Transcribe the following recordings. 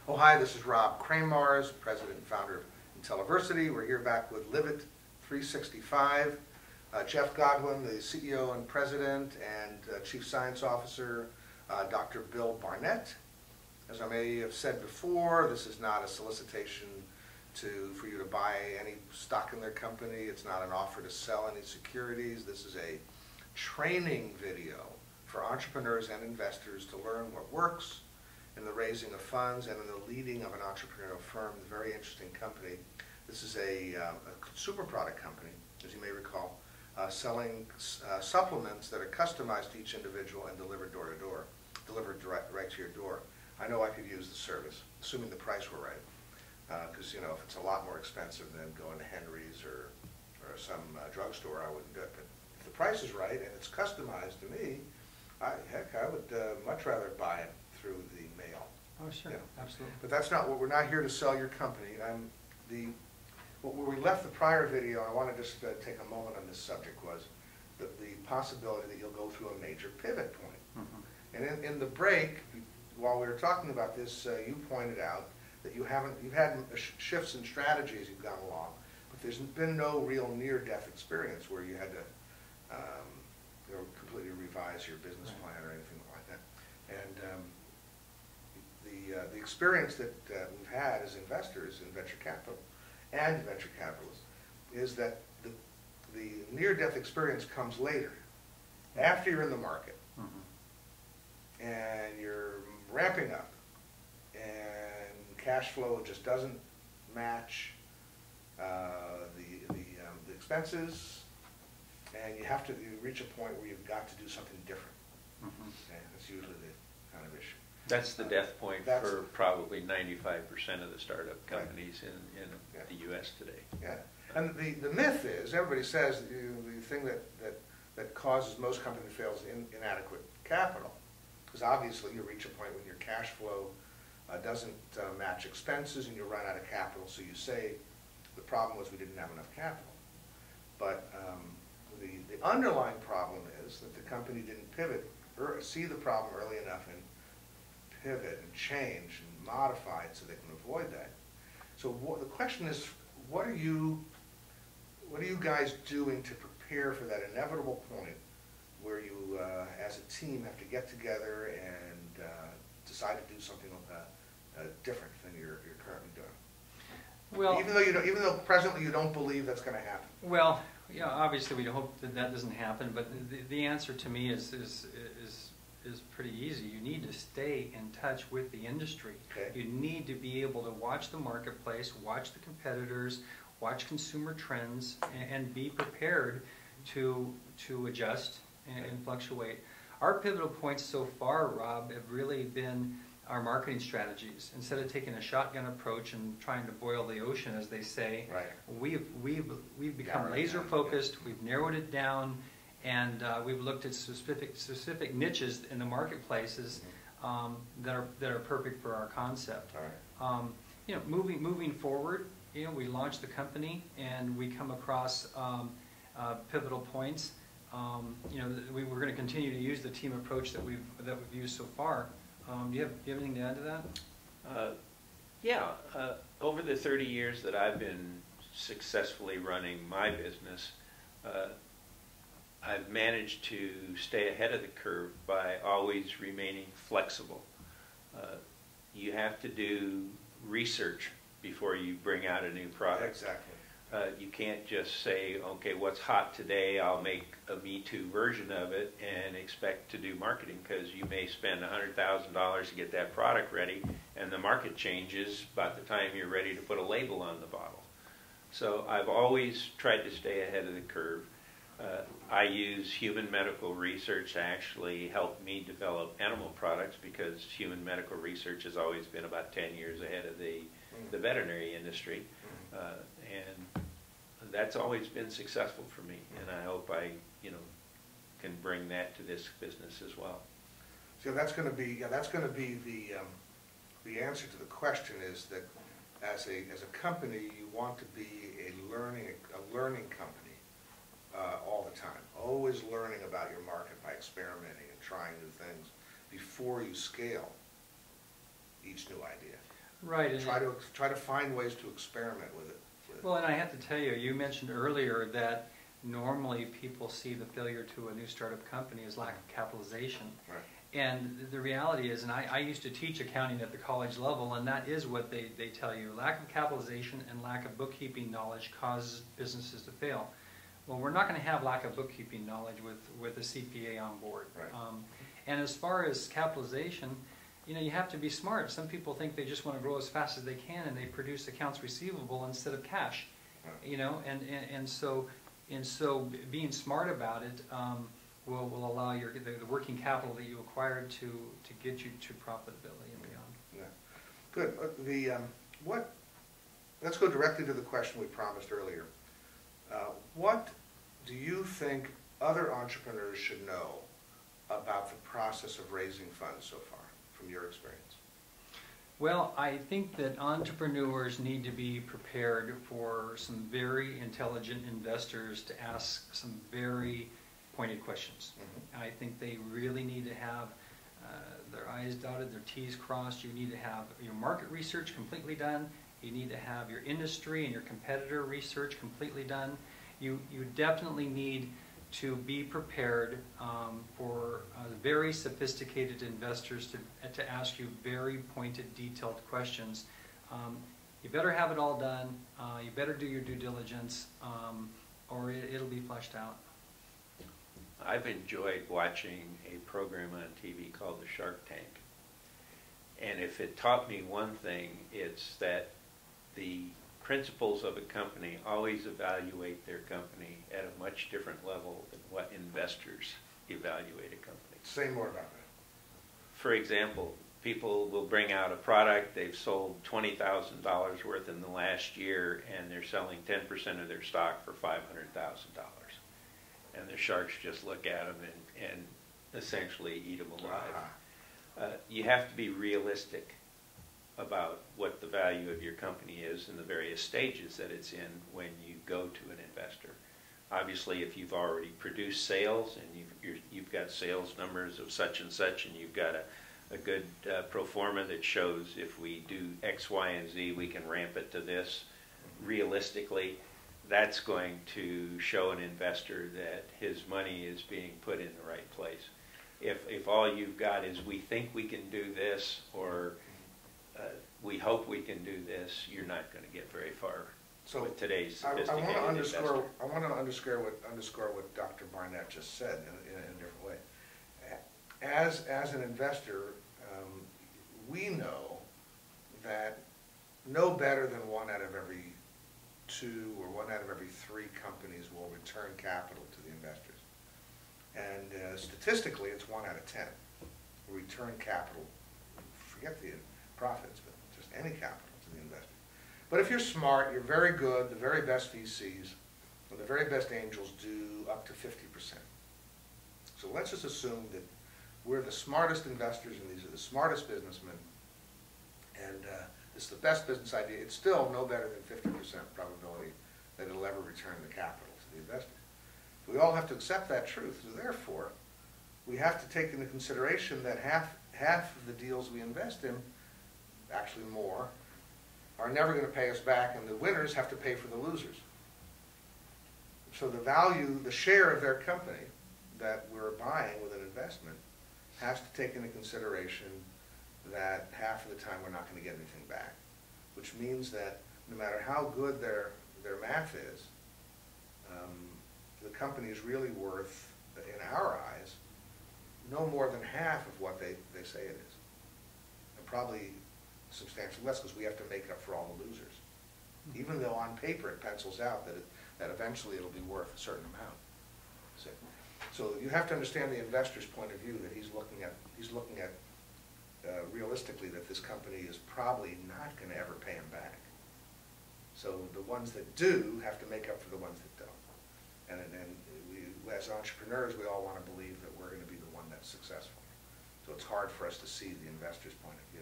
Oh, hi, this is Rob Kramarz, President and founder of Intelliversity. We're here back with Live It 365. Jeff Godwin, the CEO and President, and Chief Science Officer, Dr. Bill Barnett. As I may have said before, this is not a solicitation for you to buy any stock in their company. It's not an offer to sell any securities. This is a training video for entrepreneurs and investors to learn what works in the raising of funds and in the leading of an entrepreneurial firm. It's a very interesting company. This is a consumer product company, as you may recall, selling supplements that are customized to each individual and delivered door to door, delivered right to your door. I know I could use the service, assuming the price were right, because you know, if it's a lot more expensive than going to Henry's or some drugstore, I wouldn't do it. But if the price is right and it's customized to me, heck, I would much rather buy it through the mail. Oh, sure, You know. absolutely. But that's not what we're not here to sell your company. Where we left the prior video, I want to just take a moment on this subject, was the possibility that you'll go through a major pivot point. And in the break, while we were talking about this, you pointed out that you've had shifts in strategy as you've gone along, but there's been no real near-death experience where you had to completely revise your business plan or anything like that. And the experience that we've had as investors in venture capital and venture capitalists is that the near-death experience comes later, after you're in the market, and you're ramping up, and cash flow just doesn't match the expenses, and you reach a point where you've got to do something different. And that's usually the kind of issue. That's the death point for probably 95% of the startup companies in the U.S. today. Yeah, and the myth is, everybody says the thing that causes most company fails is inadequate capital, because obviously you reach a point when your cash flow doesn't match expenses and you run out of capital, so you say the problem was we didn't have enough capital. But the underlying problem is that the company didn't pivot or see the problem early enough and pivot and change and modify it so they can avoid that. So the question is, what are you guys doing to prepare for that inevitable point where you, as a team, have to get together and decide to do something different than you're currently doing? Well, even though presently you don't believe that's going to happen. Well, yeah, obviously we hope that doesn't happen, but the answer to me is pretty easy. You need to stay in touch with the industry. Okay. You need to be able to watch the marketplace, watch the competitors, watch consumer trends, and be prepared to adjust and fluctuate. Our pivotal points so far, Rob, have really been our marketing strategies. Instead of taking a shotgun approach and trying to boil the ocean, as they say, we've become laser focused. We've narrowed it down, and we've looked at specific niches in the marketplaces that are perfect for our concept. You know, moving forward, you know, we launched the company and we come across pivotal points. You know, we're going to continue to use the team approach that we've used so far. Do you have anything to add to that? Yeah. Over the 30 years that I've been successfully running my business, I've managed to stay ahead of the curve by always remaining flexible. You have to do research before you bring out a new product. Exactly. You can't just say, okay, what's hot today, I'll make a Me Too version of it and expect to do marketing, because you may spend $100,000 to get that product ready and the market changes by the time you're ready to put a label on the bottle. So I've always tried to stay ahead of the curve. I use human medical research to actually help me develop animal products, because human medical research has always been about 10 years ahead of the veterinary industry. And that's always been successful for me, and I hope I, can bring that to this business as well. So that's going to be the answer to the question, is that as a company you want to be a learning company all the time, always learning about your market by experimenting and trying new things before you scale each new idea. Right. And Try to find ways to experiment with it. Well, and I have to tell you, you mentioned earlier that normally people see the failure to a new startup company as lack of capitalization. Right. And the reality is, and I used to teach accounting at the college level, and that is what they tell you. Lack of capitalization and lack of bookkeeping knowledge causes businesses to fail. Well, we're not going to have lack of bookkeeping knowledge with a CPA on board. Right. And as far as capitalization, you have to be smart. Some people think they just want to grow as fast as they can, and they produce accounts receivable instead of cash. Right. And so being smart about it will allow the working capital that you acquired to get you to profitability and beyond. Yeah. Good. Let's go directly to the question we promised earlier. What do you think other entrepreneurs should know about the process of raising funds so far, from your experience? Well, I think that entrepreneurs need to be prepared for some very intelligent investors to ask some very pointed questions. Mm-hmm. I think they really need to have their I's dotted, their T's crossed. You need to have your market research completely done. You need to have your industry and your competitor research completely done. You definitely need to be prepared for very sophisticated investors to ask you very pointed, detailed questions. You better have it all done. You better do your due diligence, or it'll be fleshed out. I've enjoyed watching a program on TV called The Shark Tank. And if it taught me one thing, it's that the principals of a company always evaluate their company at a much different level than what investors evaluate a company. Say more about that. For example, people will bring out a product, they've sold $20,000 worth in the last year, and they're selling 10% of their stock for $500,000. And the sharks just look at them and essentially eat them alive. You have to be realistic about what the value of your company is and the various stages that it's in when you go to an investor. Obviously, if you've already produced sales and you've got sales numbers of such and such, and you've got a good pro forma that shows if we do X, Y, and Z, we can ramp it to this. Realistically, that's going to show an investor that his money is being put in the right place. If all you've got is we think we can do this, or we hope we can do this, you're not going to get very far with today's sophisticated investor. I want to underscore what Dr. Barnett just said in a different way. As an investor, we know that no better than 1 out of every 2 or 1 out of every 3 companies will return capital to the investors. And statistically, it's 1 out of 10 will return capital. Forget the profits, but just any capital to the investor. But if you're smart, you're very good, the very best VCs, and the very best angels do up to 50%. So let's just assume that we're the smartest investors and these are the smartest businessmen, and it's the best business idea. It's still no better than 50% probability that it'll ever return the capital to the investor. We all have to accept that truth. So therefore, we have to take into consideration that half of the deals we invest in, actually more, are never going to pay us back, and the winners have to pay for the losers. So the value, the share of their company that we're buying with an investment has to take into consideration that half of the time we're not going to get anything back, which means that no matter how good their math is, the company is really worth, in our eyes, no more than half of what they say it is, and probably substantially less, because we have to make up for all the losers. Even though on paper it pencils out that eventually it'll be worth a certain amount. So you have to understand the investor's point of view, that he's looking at realistically that this company is probably not going to ever pay him back. So the ones that do have to make up for the ones that don't. And we, as entrepreneurs, we all want to believe that we're going to be the one that's successful. So it's hard for us to see the investor's point of view.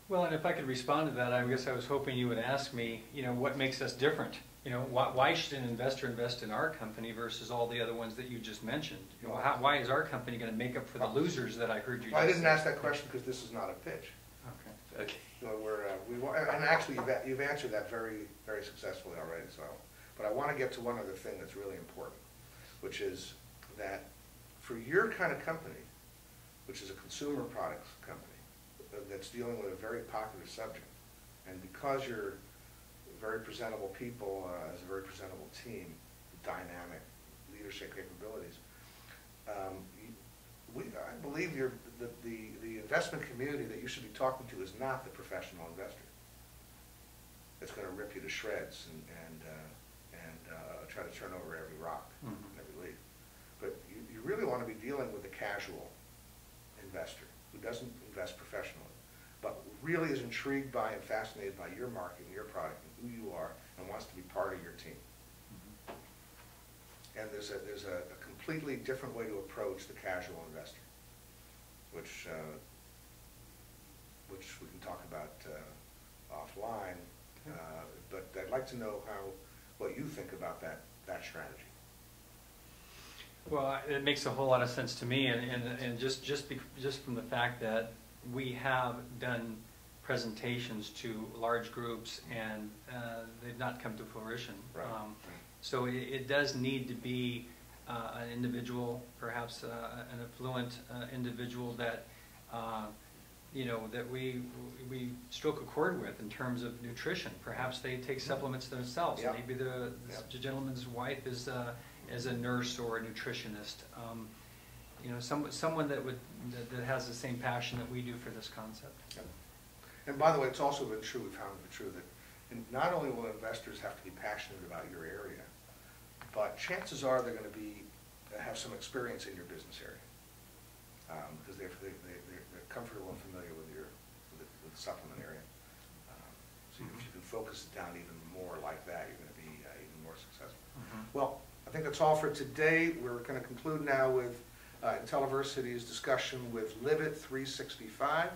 Well, and if I could respond to that, I guess I was hoping you would ask me, what makes us different? Why should an investor invest in our company versus all the other ones that you just mentioned? Why is our company going to make up for the losers that I heard you just say? I didn't ask that question because this is not a pitch. Okay. Okay. So and actually you've answered that very, very successfully already, so. But I want to get to one other thing that's really important, which is that for your kind of company, which is a consumer products company that's dealing with a very popular subject, and because you're very presentable people, as a very presentable team, dynamic leadership capabilities, I believe the investment community that you should be talking to is not the professional investor. It's going to rip you to shreds and try to turn over every rock and every leaf. But you really want to be dealing with the casual investor who doesn't invest professionally, but really is intrigued by and fascinated by your market and your product and who you are and wants to be part of your team. And there's a completely different way to approach the casual investor, which we can talk about offline. But I'd like to know what you think about that strategy. Well, it makes a whole lot of sense to me, and just from the fact that we have done presentations to large groups and they've not come to fruition. Right. So it does need to be an individual, perhaps an affluent individual that that we stroke a chord with in terms of nutrition. Perhaps they take supplements themselves. Yep. Maybe the gentleman's wife is a nurse or a nutritionist. Someone that has the same passion that we do for this concept. Yep. And by the way, it's also been true, we found it true, that not only will investors have to be passionate about your area, but chances are they're going to have some experience in your business area, because they're comfortable and familiar with the supplement area. So if you can focus it down even more like that, you're going to be even more successful. Well, I think that's all for today. We're going to conclude now with Intelliversity's discussion with Livet 365.